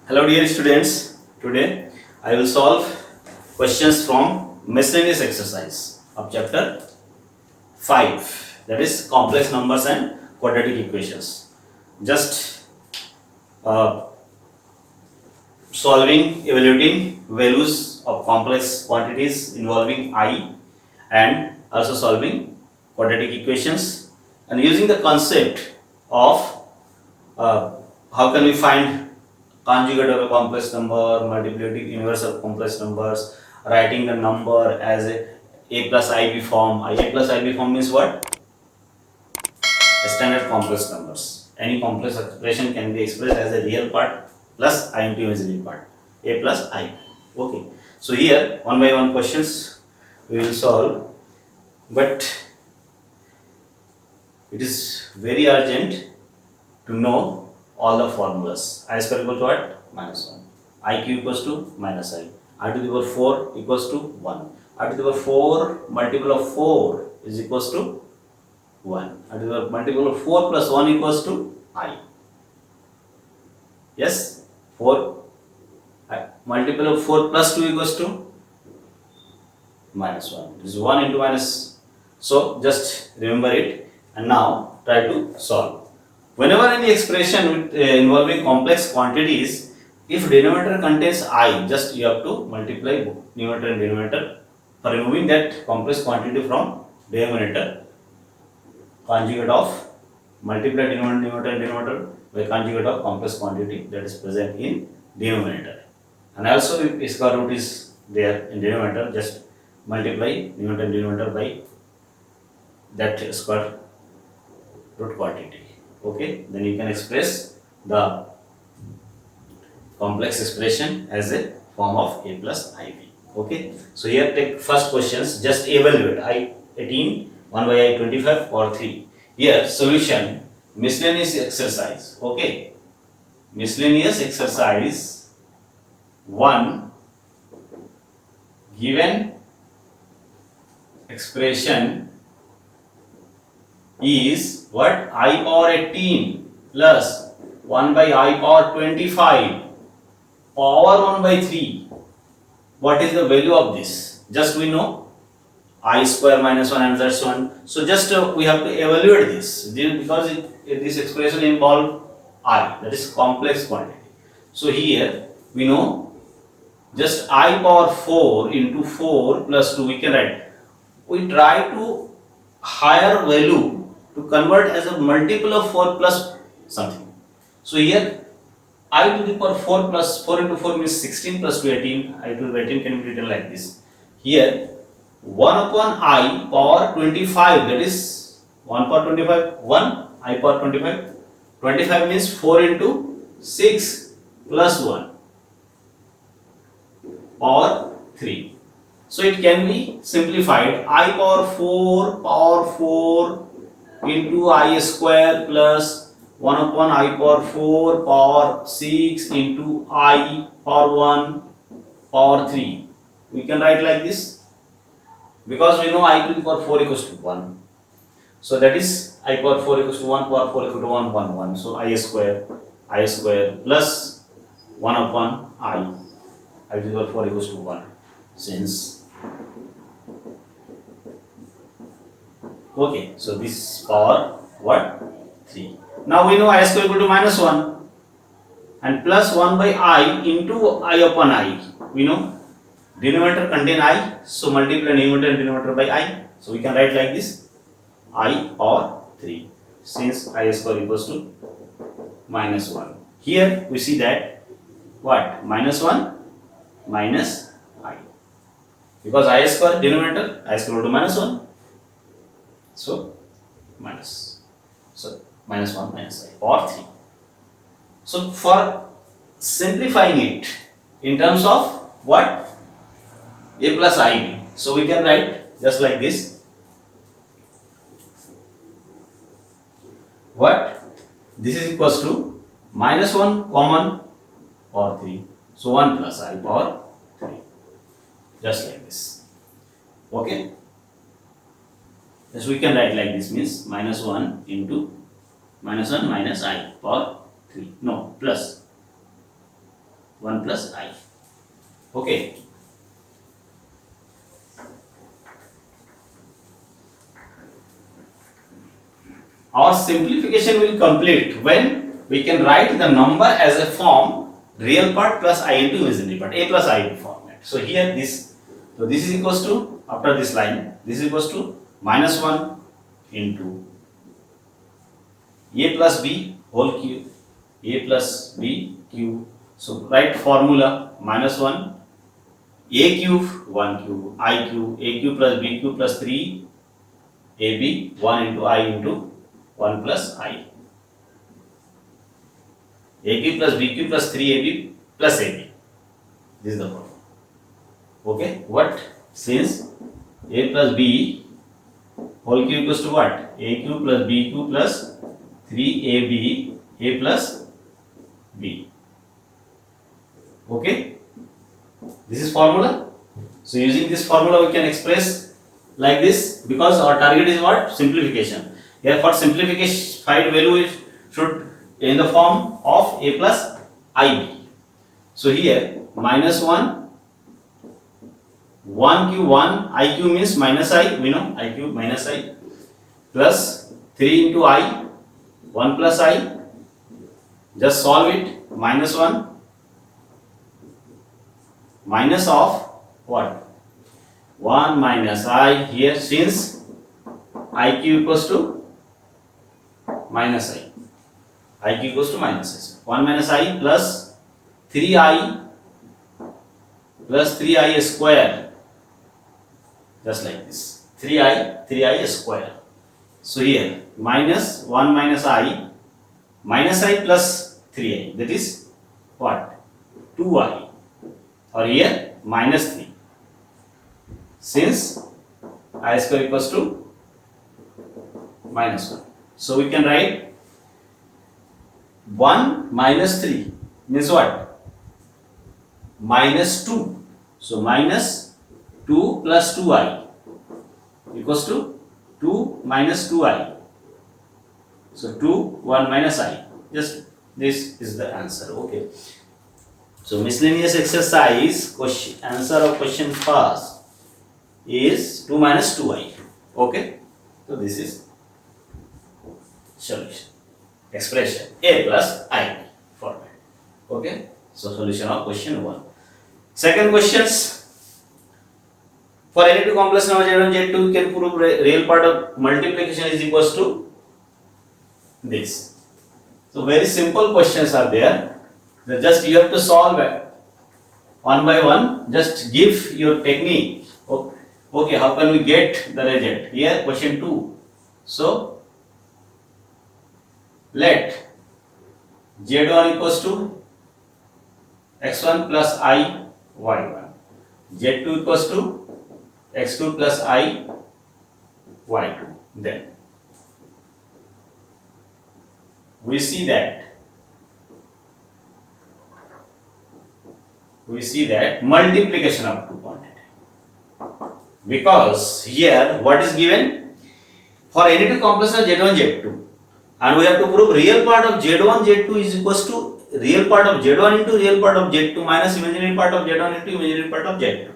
Hello dear students, today I will solve questions from miscellaneous exercise of chapter 5, that is complex numbers and quadratic equations. Just evaluating values of complex quantities involving I and also solving quadratic equations and using the concept of how can we find conjugate of a complex number, multiplicative inverse of complex numbers, writing the number as a plus ib form. A plus ib form means what? Standard complex numbers. Any complex expression can be expressed as a real part plus I into imaginary part. A plus I. Okay. So here one by one questions we will solve, but it is very urgent to know all the formulas. I square equal to what? Minus 1. I cube equals to minus I to the power 4 equals to 1. I to the power 4 multiple of 4 is equals to 1. I to the power multiple of 4 plus 1 equals to I. Yes? 4 multiple of 4 plus 2 equals to minus 1. This is 1 into minus. So just remember it and now try to solve. Whenever any expression with, involving complex quantities, if denominator contains I, just you have to multiply numerator and denominator. For removing that complex quantity from denominator, conjugate of multiply numerator and denominator by conjugate of complex quantity that is present in denominator. And also if square root is there in denominator, just multiply numerator and denominator by that square root quantity. Okay, then you can express the complex expression as a form of a plus ib. Okay, so here take first questions, just evaluate I 18 1 by I 25 or 3. Here solution miscellaneous exercise. Okay, miscellaneous exercise 1, given expression is what? I power 18 plus 1 by I power 25 power 1 by 3. What is the value of this? Just we know I square minus 1 and that's 1. So just we have to evaluate this because this expression involves I, that is complex quantity. So here we know just I power 4 into 4 plus 2 we can write. We try to higher value to convert as a multiple of 4 plus something. So here I to the power 4 plus 4 into 4 means 16 plus 2 18. I to the 18 can be written like this. Here 1 upon I power 25, that is 1 power 25, 1 I power 25. 25 means 4 into 6 plus 1 power 3. So it can be simplified I power 4 into I square plus 1 upon I power 4 power 6 into I power 1 power 3. We can write like this because we know I to the power 4 equals to 1. So that is I power 4 equals to 1 power 4 equal to 1 1 1. So I square plus 1 upon I to the power 4 equals to 1. Since okay, so this power what? 3. Now we know I square equal to minus 1 and plus 1 by I into I upon I. We know denominator contain I, so multiply numerator and denominator by I. So we can write like this I power 3 since I square equals to minus 1. Here we see that what? Minus 1 minus I. Because I square denominator, I square to minus 1. So, minus. So, minus 1 minus I or 3. So, for simplifying it in terms of what? A plus IB. So, we can write just like this. What? This is equals to minus 1 common power 3. So, 1 plus I power 3. Just like this. Okay? Yes, we can write like this, means minus 1 into minus 1 minus I power 3. No, plus 1 plus I. Okay. Our simplification will complete when we can write the number as a form real part plus I into imaginary part, A plus I format. So here this, so this is equals to, after this line, this is equals to minus 1 into A plus B whole cube, A plus B cube. So write formula minus 1 A cube 1 cube I cube, A cube plus B cube plus 3 AB 1 into I into 1 plus I. A cube plus B cube plus 3AB plus AB. This is the formula. Okay, what? Since A plus B whole cube equals to what? A cube plus B cube plus 3AB A plus B. Okay, this is formula. So using this formula we can express like this, because our target is what? Simplification. Here for simplified value should in the form of A plus IB. So here minus 1 cube 1 I cube means minus I, we know I cube minus I, plus 3 into I 1 plus I, just solve it, minus 1 minus of what? 1 minus I, here since I cube equals to minus I cube equals to minus I, 1 minus I plus 3I plus 3I square, just like this, 3I square. So here minus 1 minus I plus 3I, that is what? 2I, or here minus 3, since I square equals to minus 1. So we can write 1 minus 3 means what? Minus 2. So minus 2 plus 2I equals to 2 minus 2I. So 2, 1 minus I. Just this is the answer. Okay. So miscellaneous exercise question, answer of question first is 2 minus 2I. Okay. So this is solution. Expression A plus I format. Okay. So solution of question 1. Second questions. For any two complex number Z1 Z2 we can prove real part of multiplication is equals to this. So very simple questions are there. Just you have to solve it one by one. Just give your technique. Okay, how can we get the result? Here question 2. So let Z1 equals to x1 plus I y1, Z2 equals to x2 plus I y2. Then we see that multiplication of two quantity, because here what is given? For any two complex number Z1 Z2, and we have to prove real part of Z1 Z2 is equals to real part of Z1 into real part of Z2 minus imaginary part of Z1 into imaginary part of Z2.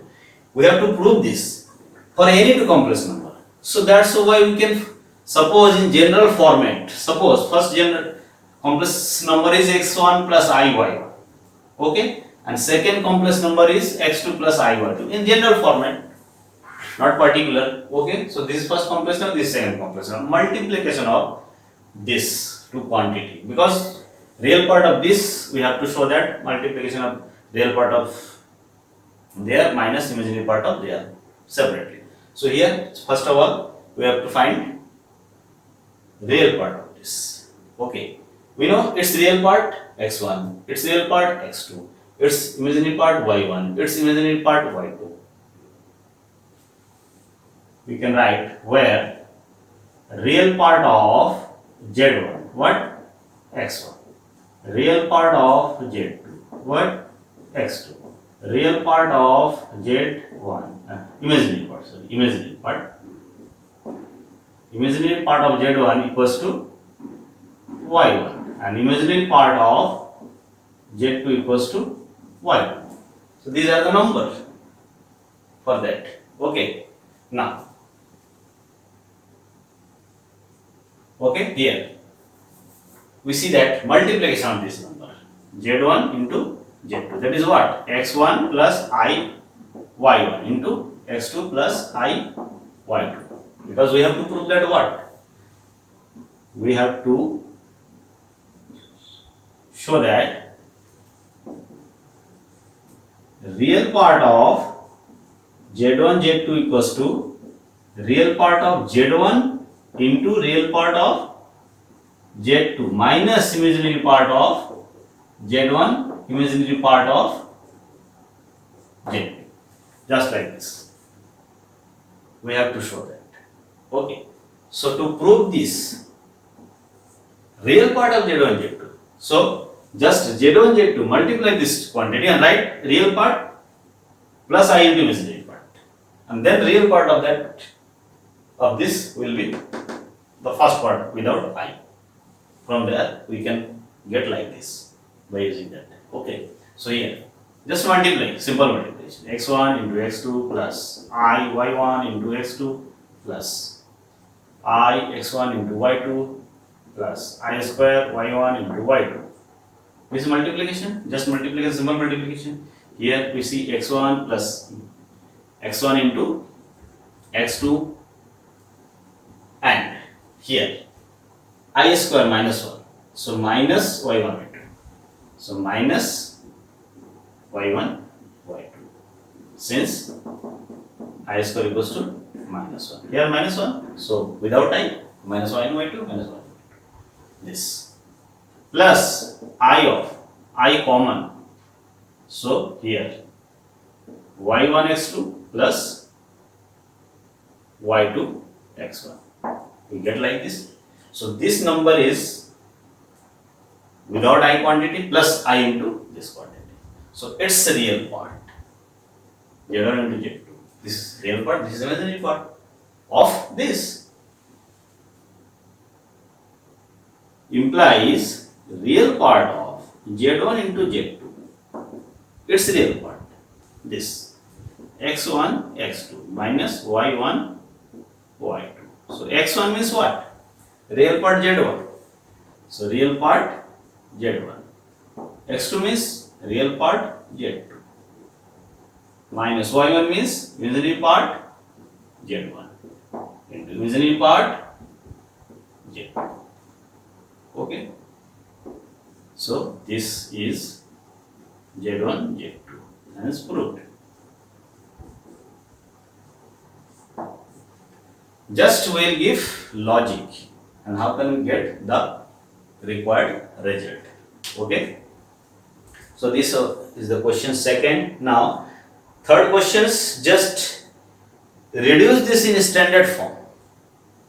We have to prove this for any two complex number. So that's why we can suppose in general format. Suppose first general complex number is x1 plus iy. Okay, and second complex number is x2 plus iy2 in general format, not particular. Okay, so this is first complex number, this is second complex number. Multiplication of this two quantity, because real part of this, we have to show that multiplication of real part of there minus imaginary part of there separately. So here, first of all, we have to find real part of this. Okay, we know its real part x1, its real part x2, its imaginary part y1, its imaginary part y2. We can write where real part of z1, what? x1. Real part of z2, what? x2. Real part of z1, imaginary part, sorry, imaginary part. Imaginary part of z1 equals to y1 and imaginary part of z2 equals to y2. So these are the numbers for that. Okay, now, okay, here we see that multiplication of this number z1 into z2, that is what? x1 plus I y1 into x2 plus I y2, because we have to prove that what? We have to show that real part of z1 z2 equals to real part of z1 into real part of z2 minus imaginary part of z1 imaginary part of z2, just like this. We have to show that. Okay, so to prove this real part of z1 z2, so just z1 z2 multiply this quantity and write real part plus I into imaginary part, and then real part of that of this will be the first part without I. From there we can get like this by using that. Okay, so here just multiply, simple multiplication, x1 into x2 plus I y1 into x2 plus I x1 into y2 plus I square y1 into y2. This is multiplication, just multiplication, simple multiplication. Here we see x1 plus x1 into x2, and here I square minus 1, so minus y1 y2, so minus y1 y2, since I square equals to minus 1, here minus 1, so without I, minus y1 y2, minus y1 y2, this plus I of I common, so here y1 x2 plus y2 x1, we get like this. So this number is without I quantity plus I into this quantity, so it's the real part, z1 into z2, this is real part, this is imaginary part of this, implies real part of z1 into z2, it's real part, this x1 x2 minus y1 y2, so x1 means what? Real part z1, so real part z1, x2 means real part z2, minus y1 means imaginary part z1 into imaginary part z2. Okay, so this is z1 z2 and it's proved. Just we'll give logic and how can we get the required result. Okay, so this is the question second. Now third questions, just reduce this in standard form.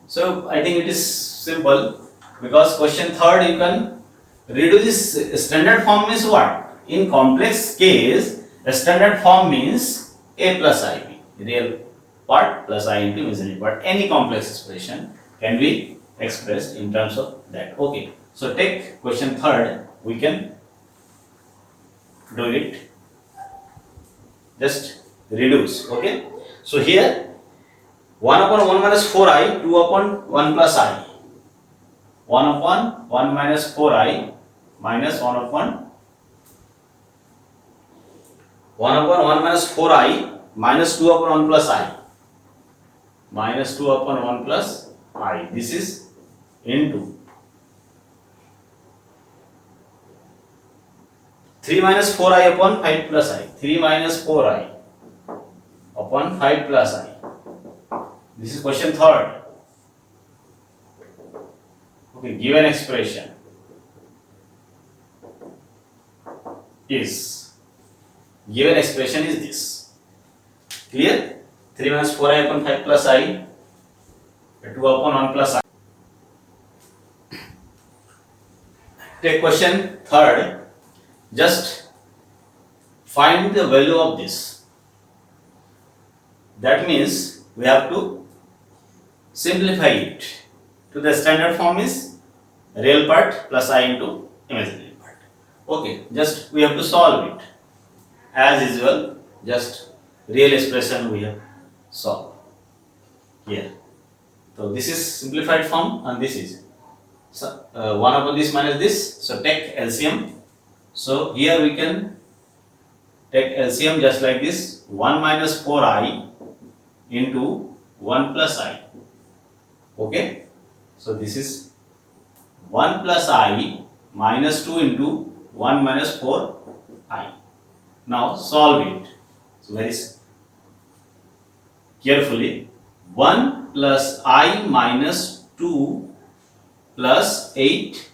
So I think it is simple, because question third you can reduce this standard form means what? In complex case, a standard form means a plus ib, real part plus I into imaginary part. Any complex expression can be expressed in terms of that. Okay, so take question third, we can do it, just reduce. Okay, so here 1 upon 1 minus 4i, 2 upon 1 plus I, 1 upon 1 minus 4i minus 1 upon 1 minus 4i minus 2 upon 1 plus I, minus 2 upon 1 plus I, this is into 3 minus 4i upon 5 plus I. 3 minus 4i upon 5 plus I. This is question third. Okay, given expression is this. Clear? 3 minus 4i upon 5 plus I, 2 upon 1 plus I. Take question third. Just find the value of this. That means we have to simplify it to the standard form is real part plus I into imaginary part. Okay, just we have to solve it. As usual, just real expression we have solved here. So this is simplified form and this is 1 upon this minus this. So take LCM. So here we can take LCM just like this. 1 minus 4i into 1 plus I. Okay. So this is 1 plus I minus 2 into 1 minus 4i. Now solve it. So very carefully. 1 plus I minus 2 plus 8i.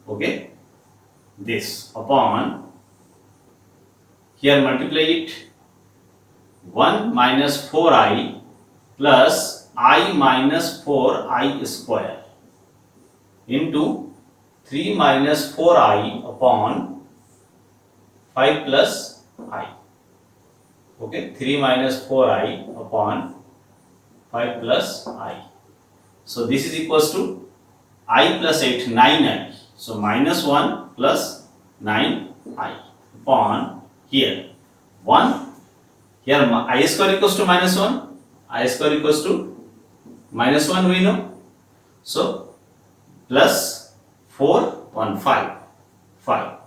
Okay. This upon, here multiply it, 1 minus 4i plus I minus 4i square into 3 minus 4i upon 5 plus I. Okay, 3 minus 4i upon 5 plus I. So this is equals to I plus 8, 9i. So minus 1 plus 9i upon here 1. Here I square equals to minus 1. I square equals to minus 1 we know. So plus 4, 1, 5. 5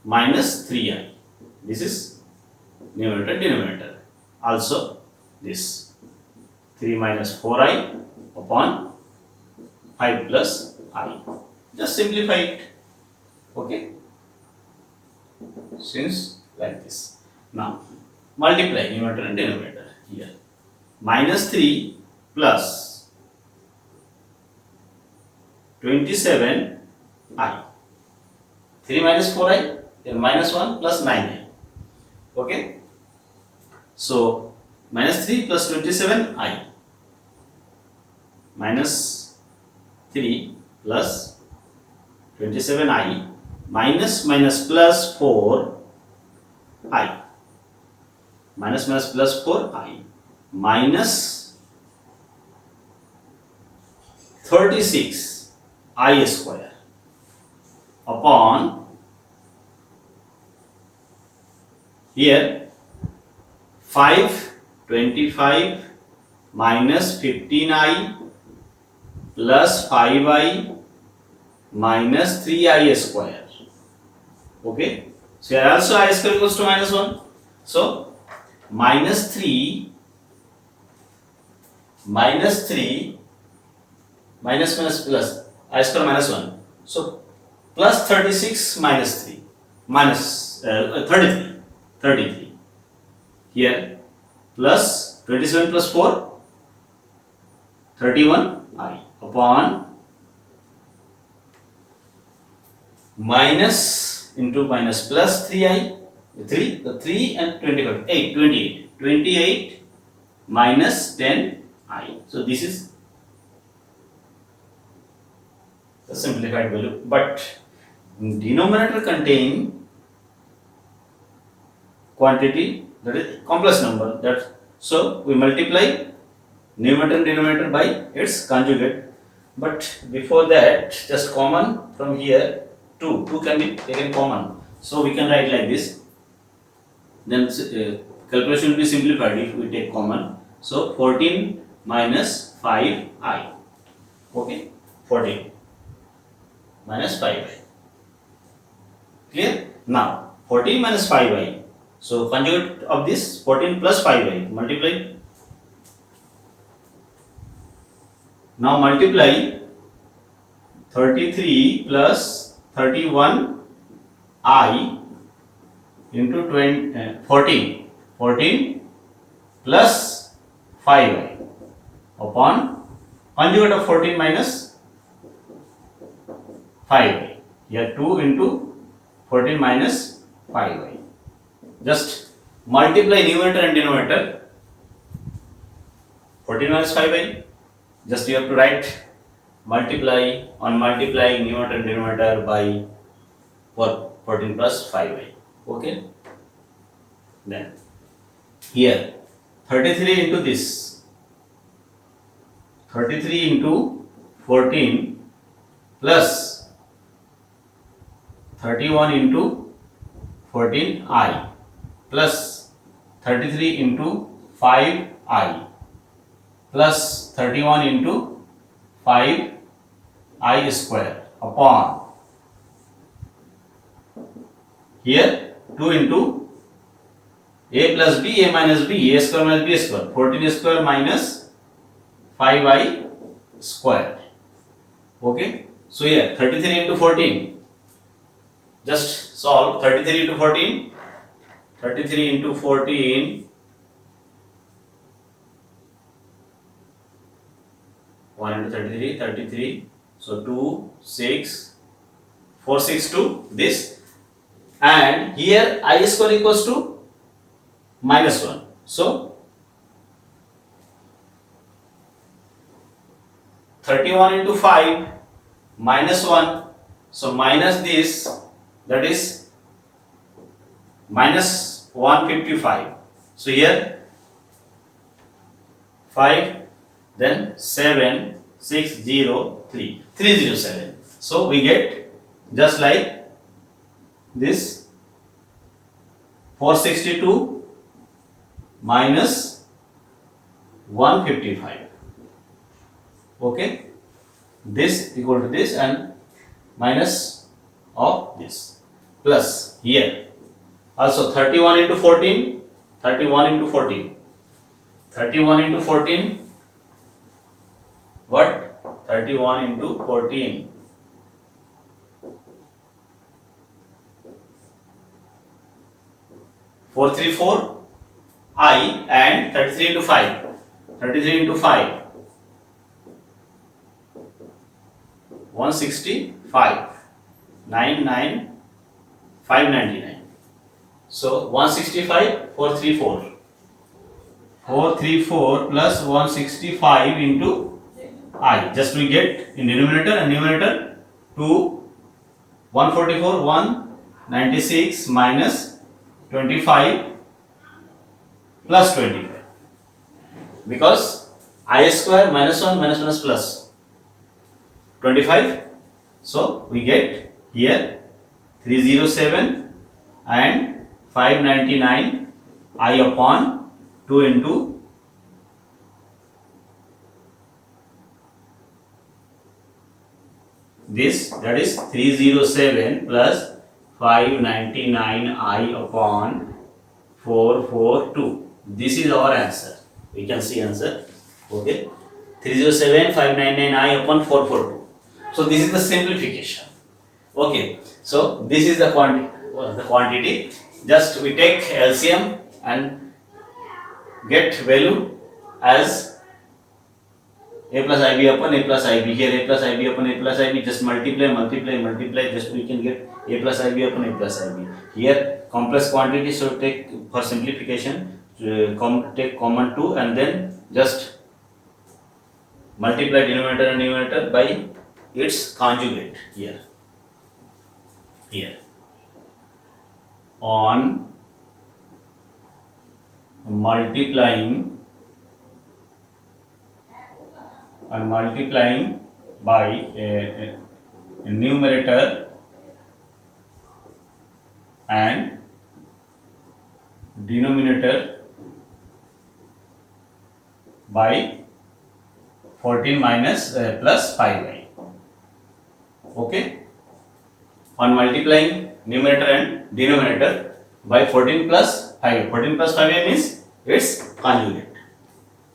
minus 3i. This is numerator denominator. Also this 3 minus 4i upon 5 plus I. Just simplify it. Okay. Since like this. Now multiply numerator and denominator here. Minus 3 plus 27i. 3 minus 4i, then minus 1 plus 9i. Okay. So minus 3 plus 27i. Minus 3 plus 27i minus plus 4i. Minus plus 4i minus 36i square upon here 525 minus 15i plus 5i minus 3i square. Okay. So here also I square equals to minus 1. So minus 3 minus plus I square minus 1. So plus 36 minus 3 minus 33. Here plus 27 plus 4 31i upon minus into minus plus 3i 3 and 25 28 minus 10i. So this is the simplified value, but denominator contain quantity, that is complex number, that so we multiply numerator and denominator by its conjugate. But before that, just common from here 2 can be taken common, so we can write like this. Then calculation will be simplified if we take common. So 14 minus 5i. Okay, 14 minus 5i. Clear? Now 14 minus 5i. So conjugate of this 14 plus 5i. Multiply. Now multiply 33 plus 31i into 14 plus 5i upon conjugate of 14 minus 5i. Here 2 into 14 minus 5i. Just multiply numerator and denominator. 14 minus 5i. Just you have to write multiply on multiplying numerator and denominator by 14 plus 5i. Okay. Then here 33 into this. 33 into 14 plus 31 into 14i plus 33 into 5i plus 31 into 5i square upon here 2 into a plus b, a minus b, a square minus b square, 14 square minus 5i square. Okay. So here 33 into 14. Just solve 33 into 14. 33 into 14. 1 into 33, 33. So 2, 6, 4, 6, 2. This. And here I square equals to minus 1. So 31 into 5 minus 1. So minus this, that is minus 155. So here 5, then 7, 6, 0, 3, 307. So we get just like this 462 minus 155. Okay, this equal to this and minus of this plus here also 31 into 14, 31 into 14, 31 into 14, what? 31 into 14. 434 I and 33 into 5. 33 into 5. 165. 599. So 165, 434. 434 plus 165 into I. Just we get in denominator and numerator 2. 144, 196 minus 25 plus 25. Because I square minus 1 minus 1 is plus 25. So we get here 307 and 599 I upon 2 into this, that is 307 plus 599 I upon 442. This is our answer. We can see answer. Okay. 307 599 I upon 442. So this is the simplification. Okay. So this is the quantity. Just we take LCM and get value as a plus ib upon a plus ib. Here a plus ib upon a plus ib, just multiply, just we can get a plus ib upon a plus ib. Here complex quantity, so take for simplification, take common 2 and then just multiply denominator and numerator by its conjugate here. On multiplying by a numerator and denominator by 14 minus plus 5i. Okay. On multiplying numerator and denominator by 14 plus 5i. 14 plus 5i means its conjugate.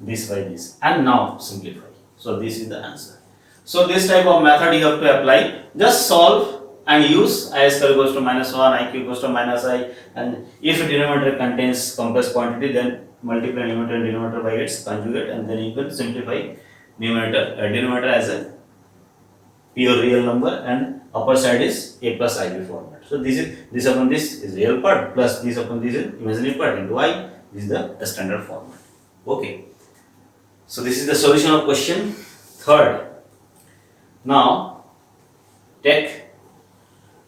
This by this. And now simplify. So this is the answer. So this type of method you have to apply. Just solve and use I square goes to minus 1, I cube goes to minus I, and if denominator contains complex quantity, then multiply numerator and denominator by its conjugate, and then you can simplify denominator as a pure real number, and upper side is a plus ib format. So this upon this is real part, plus this upon this is imaginary part into I. This is the standard format. Okay. So this is the solution of question third. Now take.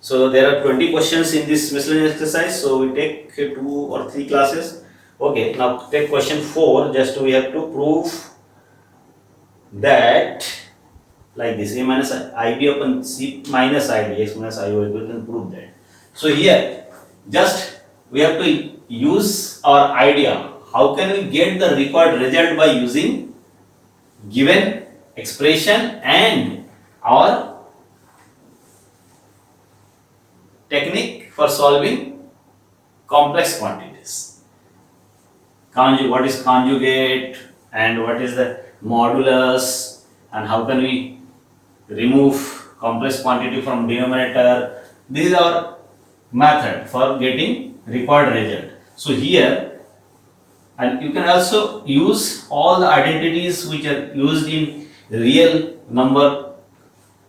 So there are 20 questions in this miscellaneous exercise. So we take 2 or 3 classes. Okay. Now take question 4. Just we have to prove that like this, a minus ib upon c minus id, x minus iy, we can prove that. So here just we have to use our idea. How can we get the required result by using given expression and our technique for solving complex quantities. What is conjugate and what is the modulus, and how can we remove complex quantity from denominator. This is our method for getting required result. So here, and you can also use all the identities which are used in real number.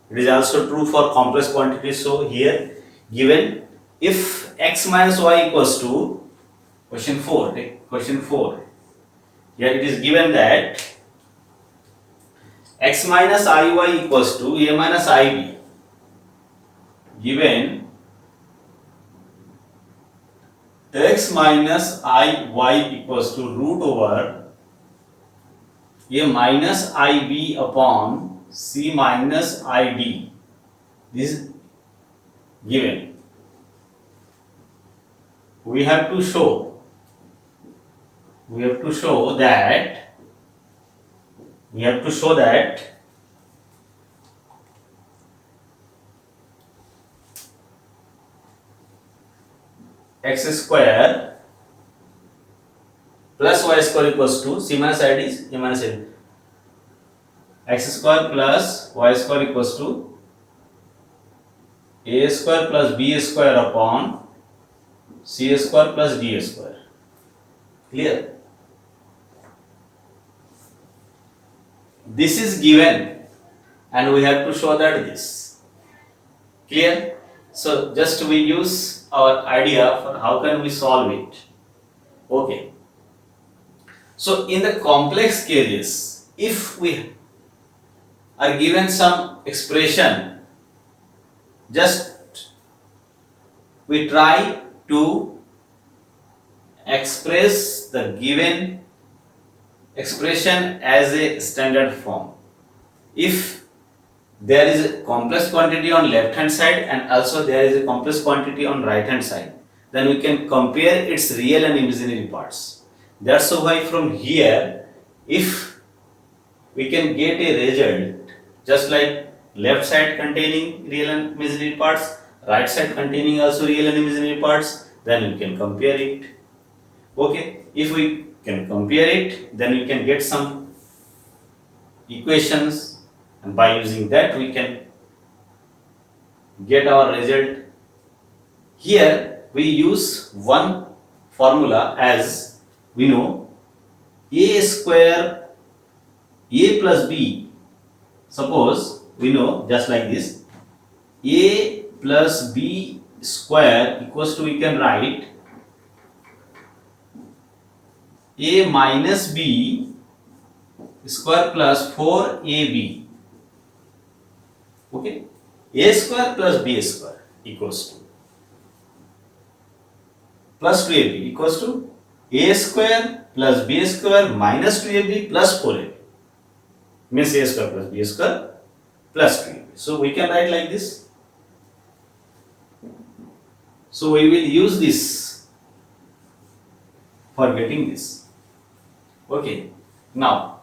It is also true for complex quantities. So here given if x minus y equals to question 4, take question 4. Here it is given that x minus iy equals to a minus ib. Given x minus iy equals to root over a minus ib upon c minus id. This is given. We have to show that x square plus y square equals to c minus id is a minus id. X square plus y square equals to a square plus b square upon c square plus d square. Clear? This is given and we have to show that this. Clear? So just we use our idea for how can we solve it. Okay. So in the complex cases, if we are given some expression, just we try to express the given expression as a standard form. If there is a complex quantity on left hand side and also there is a complex quantity on right hand side, then we can compare its real and imaginary parts. That's why from here, if we can get a result just like left side containing real and imaginary parts, right side containing also real and imaginary parts, then we can compare it. Okay, if we can compare it, then we can get some equations, and by using that we can get our result. Here we use one formula, as we know a square a plus b. Suppose we know just like this, a plus b square equals to, we can write a minus b square plus 4ab. Okay, a square plus b square equals to plus 2ab equals to a square plus b square minus 2ab plus 4ab, means a square plus b square plus 2ab. So we can write like this. So we will use this for getting this. Okay, now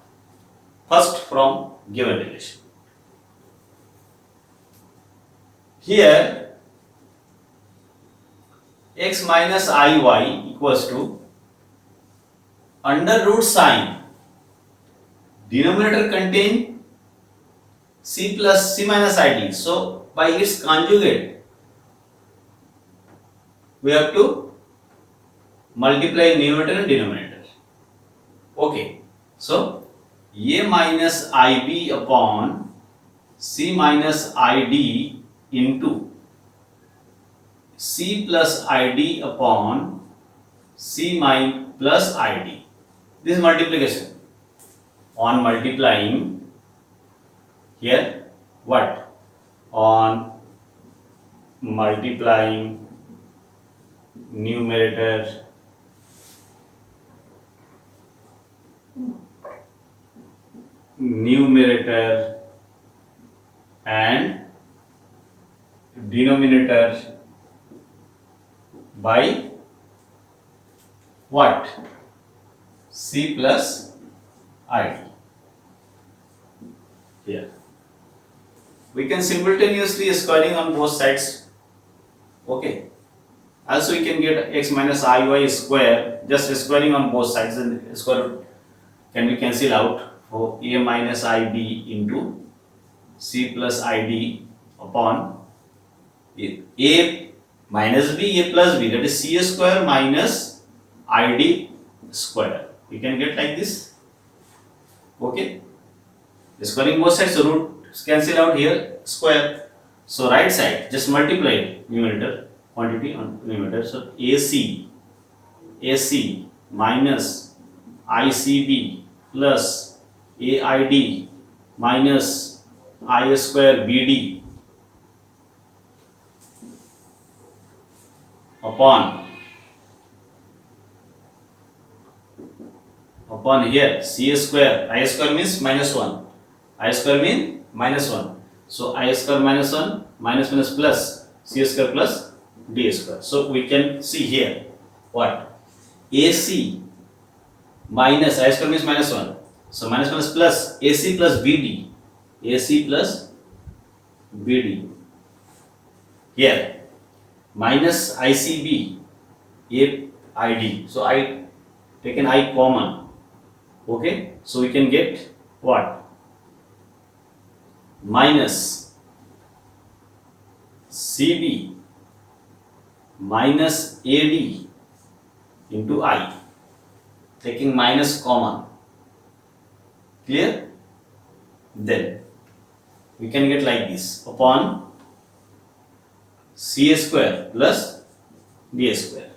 first from given relation. Here x minus iy equals to under root sine, denominator contain c plus c minus id. So by its conjugate we have to multiply numerator and denominator. Okay, so a minus ib upon c minus id into c plus id upon c plus id. This is multiplication. On multiplying here, what? On multiplying numerator and denominator by what? C plus id. Here we can simultaneously squaring on both sides. Okay, also we can get x minus iy square, just squaring on both sides, and square root can be cancelled out for a minus ib into c plus id upon a minus b, a plus b, that is c square minus id square. We can get like this. Okay, squaring both sides, so root cancel out here, square. So right side just multiply numerator quantity on numerator. So AC minus ICB plus AID minus I square BD upon here C square. I square means minus 1. I square means minus 1. So I square minus 1 minus plus C square plus D square. So we can see here what? AC minus I square means minus 1. So minus plus AC plus BD. AC plus BD. Here minus ICB AID. So I taken I common. Okay, so we can get what? Minus CB minus AD into I, taking minus common. Clear? Then we can get like this upon C square plus D square.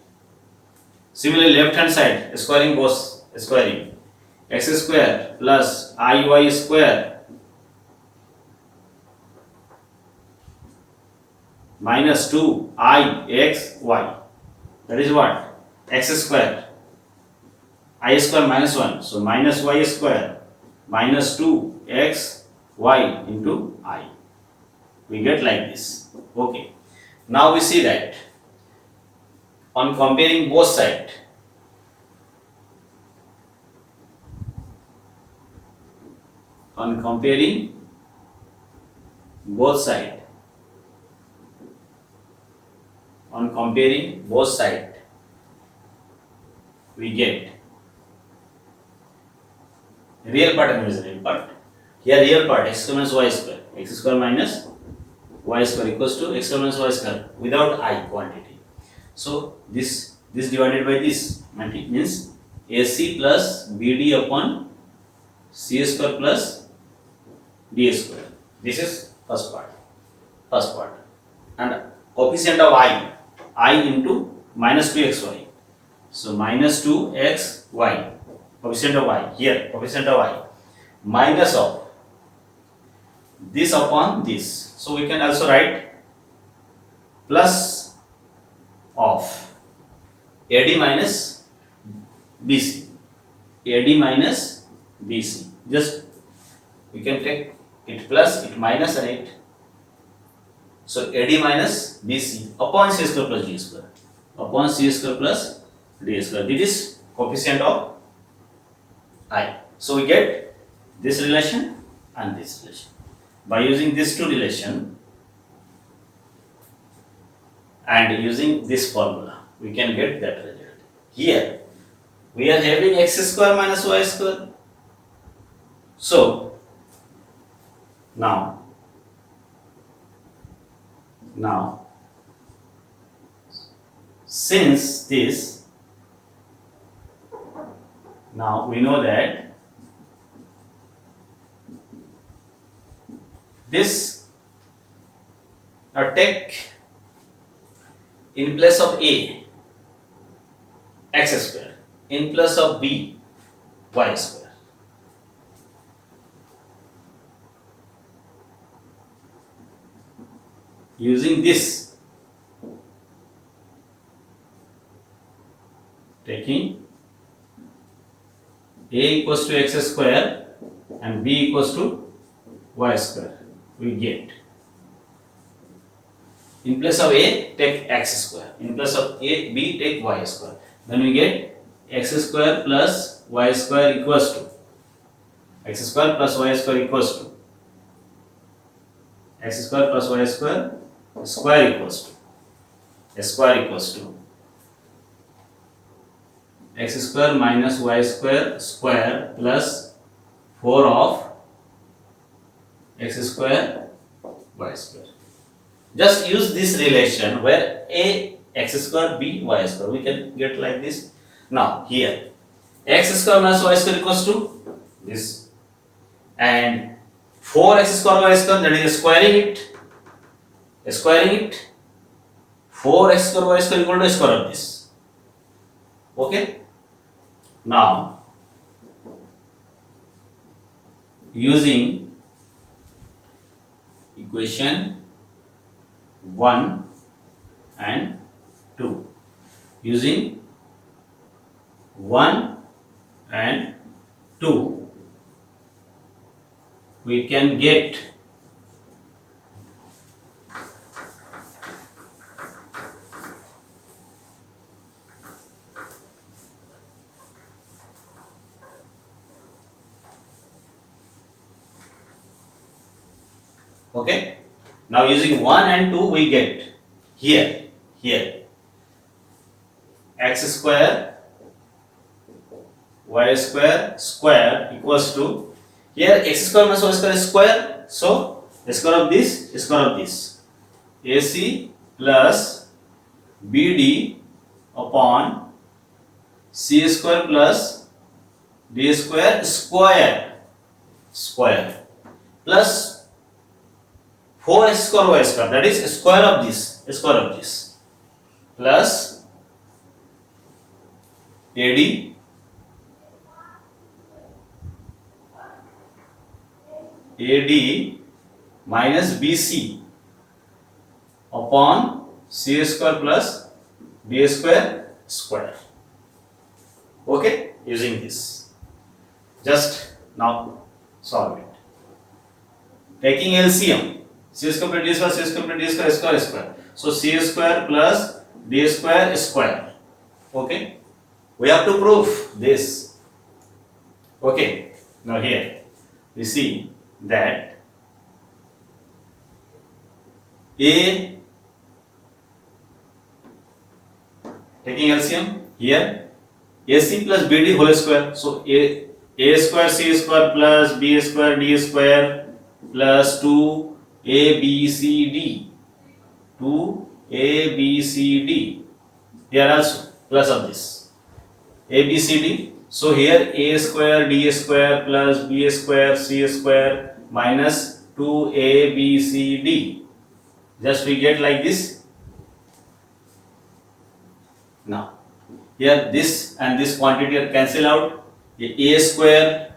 Similarly, left hand side squaring both, squaring x square plus iy square minus 2ixy, that is what? X square, I square minus 1, so minus y square minus 2xy into I. We get like this. Okay, now we see that on comparing both sides, on comparing both sides, we get real part and imaginary part. Here real part x square minus y square, x square minus y square equals to x square minus y square without I quantity. So this divided by this means AC plus BD upon C square plus D square. This is first part. And coefficient of I into minus 2xy. So minus 2xy, coefficient of y, here coefficient of y, minus of this upon this. So we can also write plus of AD minus BC. Just we can take it plus, it minus and it. So AD minus BC upon C square plus D square. Upon C square plus D square. This is coefficient of I. So we get this relation and this relation. By using these two relation and using this formula, we can get that result. Here we are having x square minus y square. So now Now, since this, now we know that this take in place of a x square, in place of b y square. Using this, taking a equals to x square and b equals to y square, we get in place of a take x square, in place of a b take y square, then we get x square plus y square equals to x square plus y square equals to x square plus y square square equals to x square minus y square square plus 4 of x square y square. Just use this relation where a x square b y square, we can get like this. Now here x square minus y square equals to this, and 4x square y square, that is squaring it, 4x square y square equal to square of this. Okay, now using equation 1 and 2, using 1 and 2, we can get okay. Now using 1 and 2, we get here x square y square square equals to, here x square minus y square is square, so square of this AC plus BD upon C square plus D square plus 4x square y square, that is square of this plus AD minus BC upon C square plus D square. Okay, using this, just now solve it. Taking LCM, C square plus D square, C square plus D square, square. So C square plus D square. Okay, we have to prove this. Okay, now here we see that A, taking LCM here, AC plus BD whole square. So A square C square plus B square D square plus 2 ABCD. Here also plus of this ABCD. So here A square D square plus B square C square minus 2ABCD. Just we get like this. Now here this and this quantity are cancel out. A square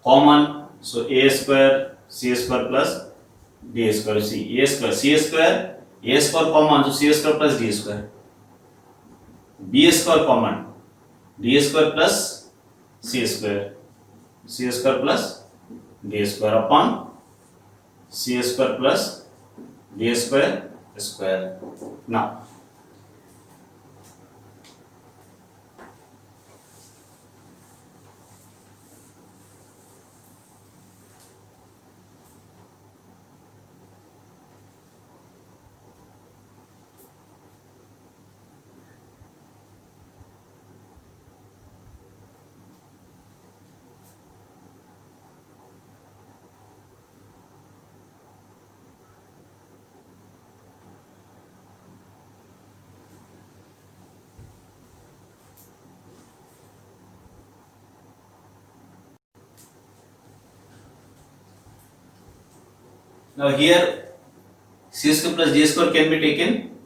common, so A square C square plus D square. See A square C square, A square common, so C square plus D square. B square common, D square plus C square plus D square upon C square plus D square. Now Now here c square plus d square can be taken.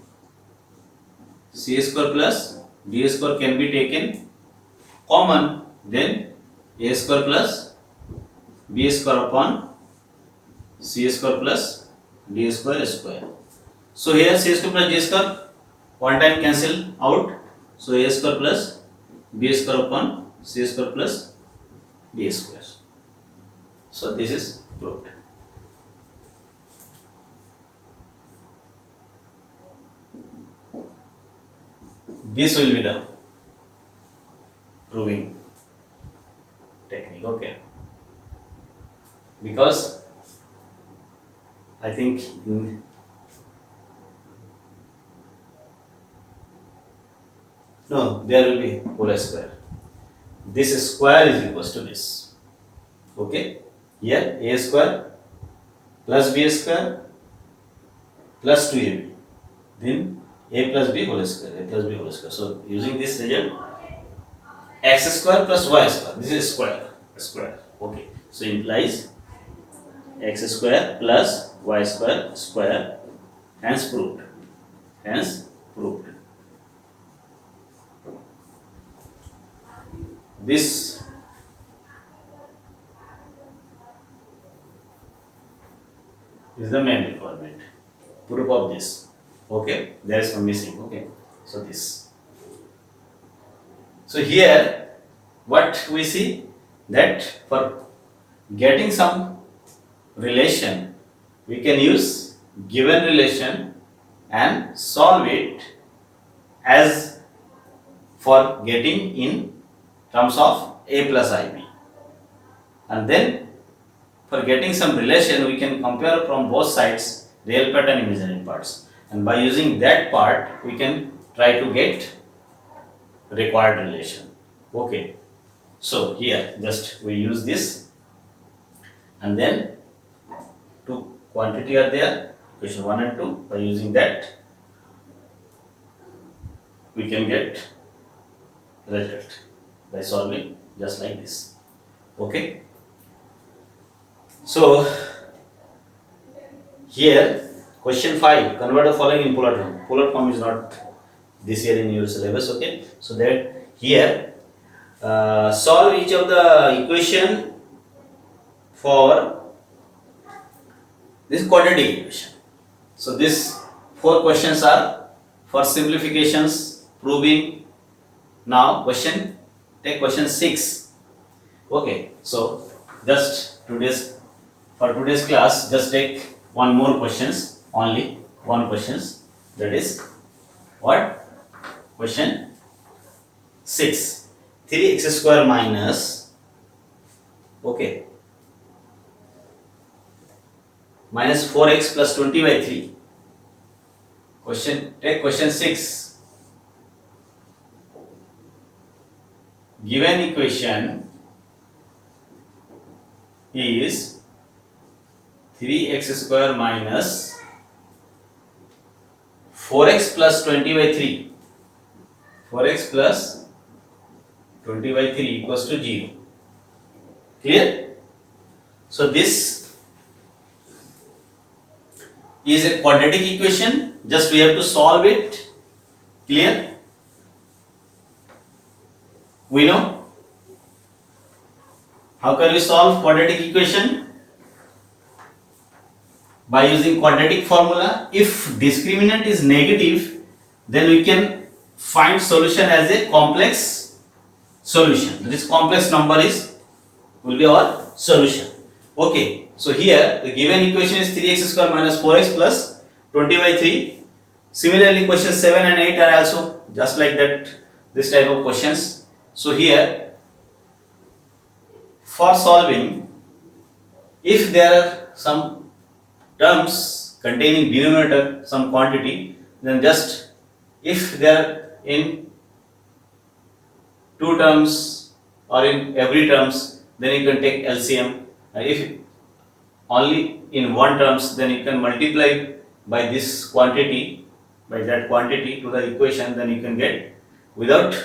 C square plus d square can be taken common. Then a square plus b square upon c square plus d square square. So here c square plus d square one time cancel out. So a square plus b square upon c square plus d square. So this is proved. This will be the proving technique, okay? Because I think no, there will be whole square. This square is equals to this, okay? Here a square plus b square plus 2ab, then a plus b whole square, a plus b whole square. So using this result, x square plus y square, this is square, okay? So implies x square plus y square square, hence proved, This is the main requirement, proof of this, okay? There is some missing, okay? So this. So here what we see, that for getting some relation we can use given relation and solve it as for getting in terms of a plus ib, and then for getting some relation we can compare from both sides real part and imaginary parts, and by using that part we can try to get required relation, okay? So here just we use this, and then two quantity are there, equation 1 and 2. By using that we can get result by solving just like this, okay? So here question 5, convert the following in polar form. Polar form is not this year in your syllabus, okay? So that here solve each of the equation for this quadratic equation. So these 4 questions are for simplifications proving. Now take question 6, okay? So just for today's class just take one more questions, only one questions, that is what? Question 6, 3x square minus, okay, minus 4x plus 20 by 3. Take question 6. Given equation is 3x square minus 4x plus 20 by 3. 4x plus 20 by 3 equals to 0. Clear? So this is a quadratic equation, just we have to solve it. Clear? We know how can we solve quadratic equation? By using quadratic formula. If discriminant is negative, then we can find solution as a complex solution. That is, complex number will be our solution, okay? So here the given equation is 3x square minus 4x plus 20 by 3. Similarly question 7 and 8 are also just like that, this type of questions. So here for solving, if there are some terms containing denominator some quantity, then just if they are in 2 terms or in every terms, then you can take LCM. If only in 1 terms, then you can multiply by this quantity, by that quantity to the equation, then you can get without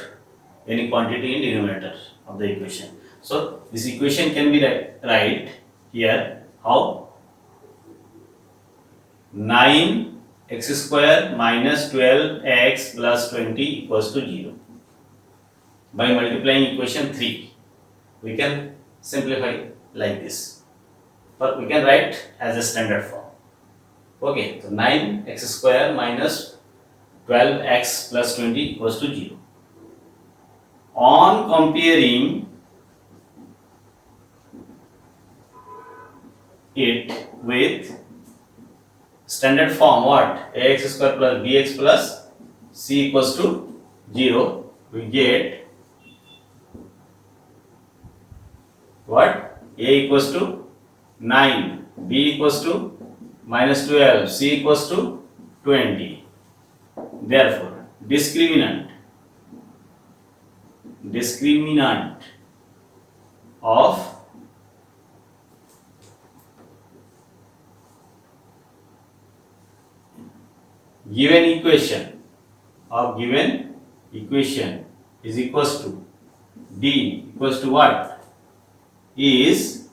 any quantity in denominator of the equation. So this equation can be right here. How? 9x square minus 12x plus 20 equals to 0. By multiplying equation 3, we can simplify like this. But we can write as a standard form. Okay, so 9x square minus 12x plus 20 equals to 0. On comparing it with standard form, what? Ax square plus bx plus c equals to 0, we get what? A equals to 9, b equals to minus 12, c equals to 20. Therefore, discriminant of given equation is equals to d equals to what? Is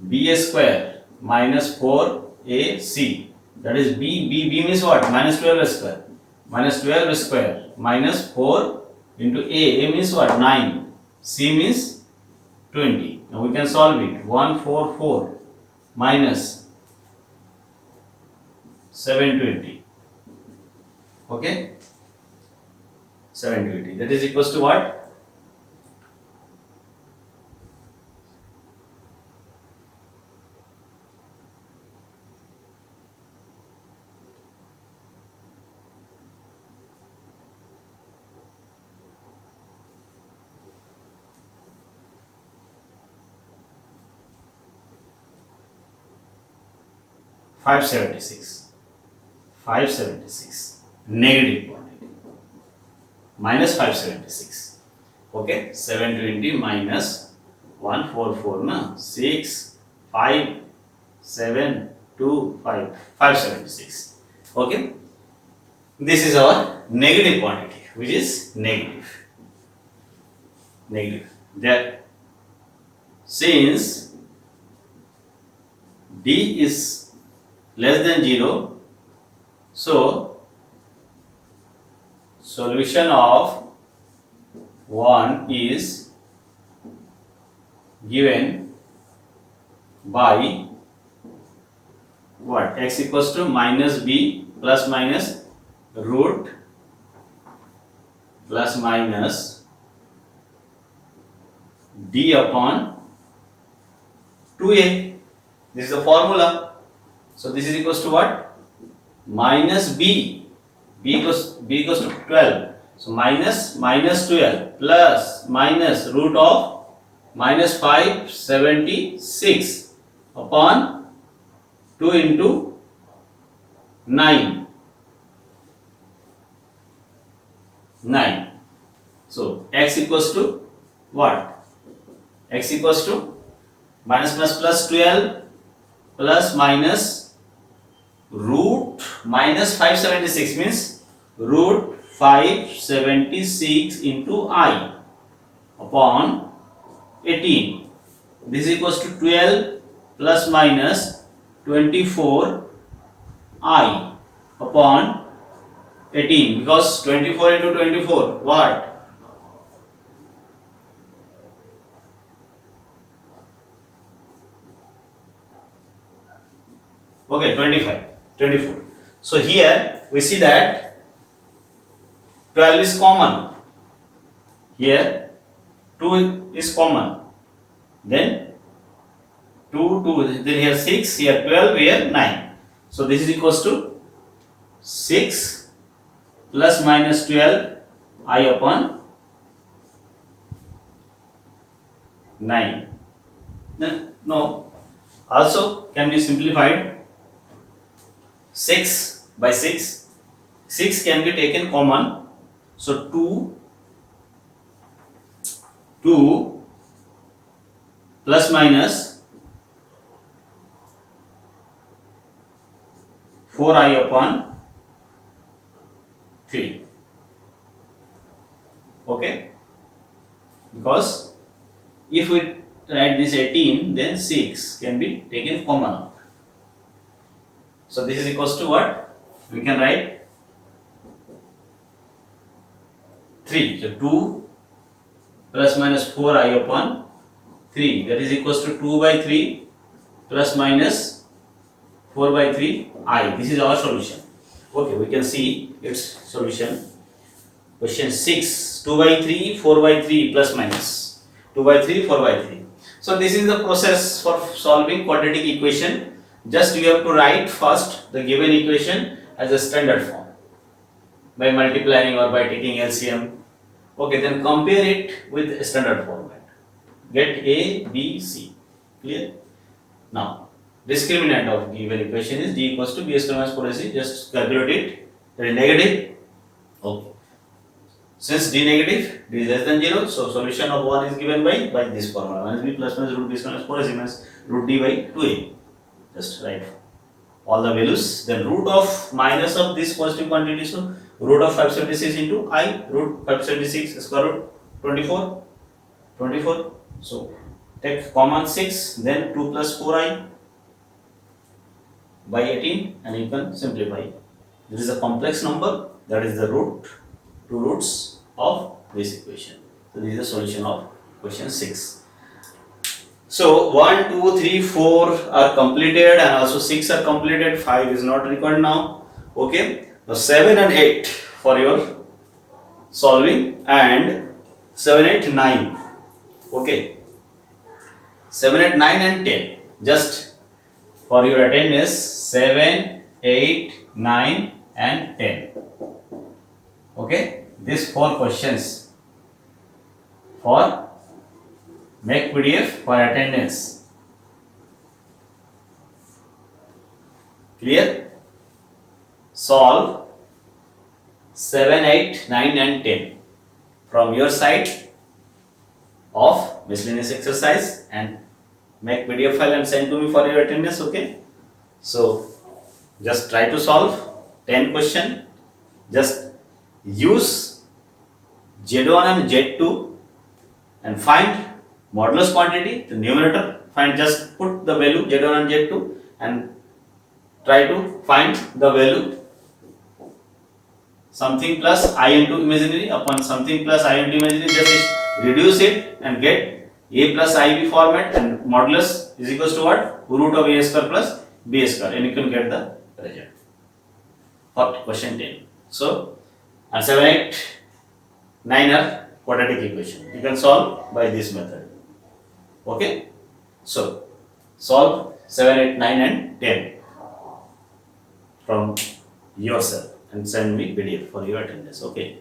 b square minus 4ac. That is b means what? Minus 12 square. Minus 12 square minus 4 into a means what? 9. C means 20. Now we can solve it. 144 minus 720. Okay? 720. That is equals to what? 576. 576. Negative quantity. Minus 576. Okay. 720 minus 144. Na? 6, 5, 7, 2, 5. 576. Okay. This is our negative quantity, which is negative. That since d is less than 0, so solution of 1 is given by what? X equals to minus b plus minus root plus minus d upon 2a. This is the formula. So this is equals to what? Minus b. B equals to 12. So minus 12 plus minus root of minus 576 upon 2 into 9. So x equals to what? X equals to minus plus 12 plus minus root minus 576 means root 576 into I upon 18. This equals to 12 plus minus 24 I upon 18, because 24 into 24 what? Okay, 24. So here we see that 12 is common. Here 2 is common. Then 2, then here 6, here 12, here 9. So this is equals to 6 plus minus 12 I upon 9. No, also can be simplified. 6 by 6. 6 can be taken common. So 2 plus minus 4i upon 3. Okay? Because if we write this 18, then 6 can be taken common. So this is equals to what? We can write 3. So 2 plus minus 4i upon 3, that is equals to 2 by 3 plus minus 4 by 3 I. This is our solution. Okay, we can see its solution. Question 6, 2 by 3, 4 by 3 plus minus 2 by 3, 4 by 3. So this is the process for solving quadratic equation. Just you have to write first the given equation as a standard form by multiplying or by taking LCM. Okay, then compare it with standard format. Get A, B, C. Clear? Now, discriminant of given equation is d equals to b square minus 4ac. Just calculate it. That is negative. Okay. Since d negative, d is less than 0, so solution of 1 is given by this formula. Minus b plus minus root b square minus 4ac minus root d by 2a. Just write all the values. Then root of minus of this positive quantity. So root of 576 into I, root 576 square root 24. So take common 6, then 2 plus 4i by 18, and you can simplify. This is a complex number, that is the root, two roots of this equation. So this is the solution of question 6. So 1, 2, 3, 4 are completed and also 6 are completed, 5 is not required now. Okay, now 7 and 8 for your solving, and 7, 8, 9. Okay, 7, 8, 9 and 10. Just for your attendance, 7, 8, 9 and 10. Okay, these 4 questions for make PDF for attendance. Clear? Solve 7, 8, 9 and 10 from your side of miscellaneous exercise, and make PDF file and send to me for your attendance. Okay, so just try to solve 10 question. Just use Z1 and Z2 and find modulus quantity, the numerator. Find, just put the value Z1 and Z2 and try to find the value something plus I into imaginary upon something plus I into imaginary. Just reduce it and get a plus ib format, and modulus is equals to what? Root of a square plus b square, and you can get the result for question 10. So, and 7, 8, 9 are quadratic equation. You can solve by this method. Okay, so solve 7, 8, 9 and 10 from yourself and send me PDF for your attendance. Okay.